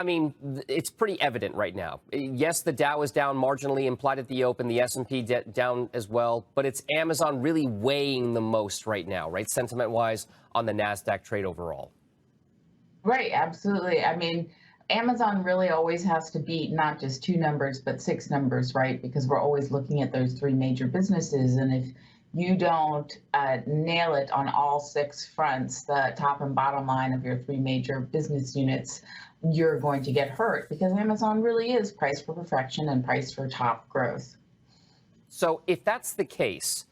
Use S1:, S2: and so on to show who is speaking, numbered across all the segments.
S1: I mean, it's pretty evident right now. Yes, the Dow is down marginally, implied at the open, the S&P down as well, but it's Amazon really weighing the most right now, right, sentiment-wise, on the NASDAQ trade overall.
S2: Right, absolutely. I mean, Amazon really always has to beat not just two numbers, but six numbers, right? Because we're always looking at those three major businesses. And if you don't nail it on all six fronts, the top and bottom line of your three major business units, you're going to get hurt because Amazon really is priced for perfection and priced for top growth.
S1: So if that's the case,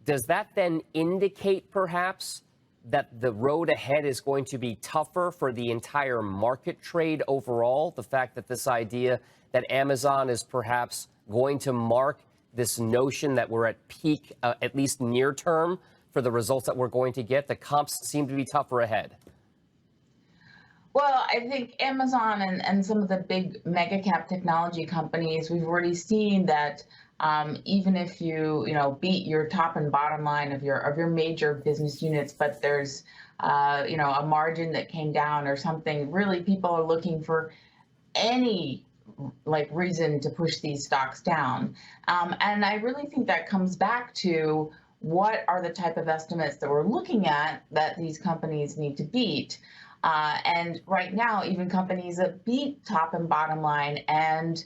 S1: does that then indicate perhaps that the road ahead is going to be tougher for the entire market trade overall? The fact that this idea that Amazon is perhaps going to mark this notion that we're at peak, at least near term, for the results that we're going to get, the comps seem to be tougher ahead.
S2: Well, I think Amazon and some of the big mega cap technology companies, we've already seen that even if you beat your top and bottom line of your major business units, but there's a margin that came down or something, really people are looking for any like reason to push these stocks down. And I really think that comes back to what are the type of estimates that we're looking at that these companies need to beat. And right now, even companies that beat top and bottom line and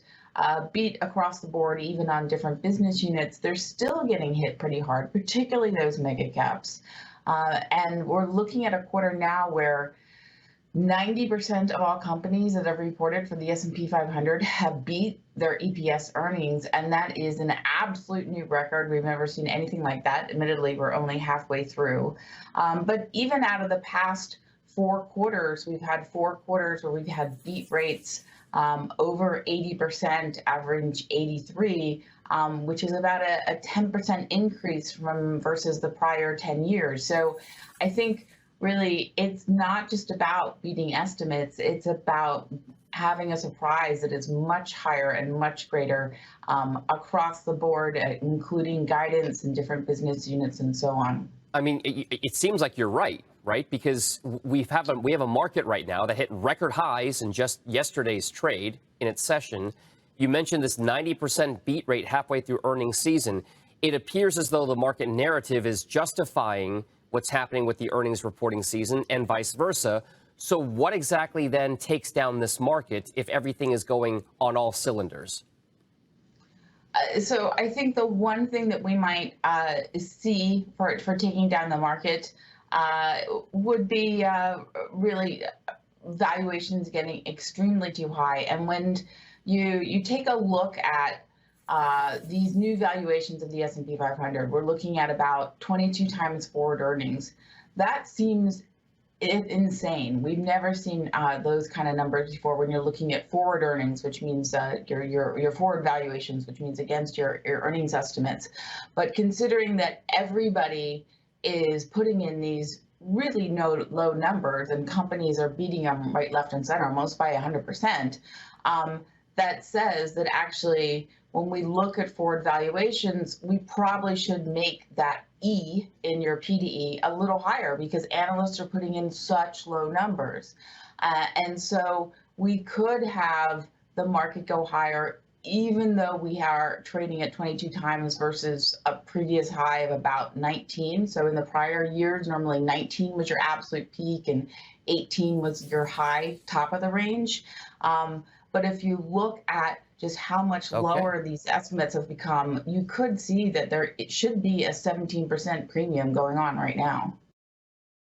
S2: beat across the board, even on different business units, they're still getting hit pretty hard, particularly those mega caps. And we're looking at a quarter now where 90% of all companies that have reported for the S&P 500 have beat their EPS earnings, and that is an absolute new record. We've never seen anything like that. Admittedly, we're only halfway through. But even out of the past 4 quarters, we've had 4 quarters where we've had beat rates over 80%, average 83, which is about a 10% increase from versus the prior 10 years. So I think really it's not just about beating estimates, it's about having a surprise that is much higher and much greater across the board, including guidance in different business units and so on.
S1: I mean, it seems like you're right, because we have a market right now that hit record highs in just yesterday's trade in its session. You mentioned this 90% beat rate halfway through earnings season. It appears as though the market narrative is justifying what's happening with the earnings reporting season and vice versa. So what exactly then takes down this market if everything is going on all cylinders?
S2: So I think the one thing that we might see for taking down the market would be really valuations getting extremely too high. And when you take a look at these new valuations of the S&P 500, we're looking at about 22 times forward earnings. That seems insane. We've never seen those kind of numbers before when you're looking at forward earnings, which means your forward valuations, which means against your earnings estimates. But considering that everybody is putting in these really low numbers and companies are beating them right, left, and center, almost by 100%, that says that actually when we look at forward valuations, we probably should make that E in your PDE a little higher because analysts are putting in such low numbers. And so we could have the market go higher even though we are trading at 22 times versus a previous high of about 19. So in the prior years, normally 19 was your absolute peak and 18 was your high top of the range. But if you look at just how much lower these estimates have become, you could see that it should be a 17% premium going on right now.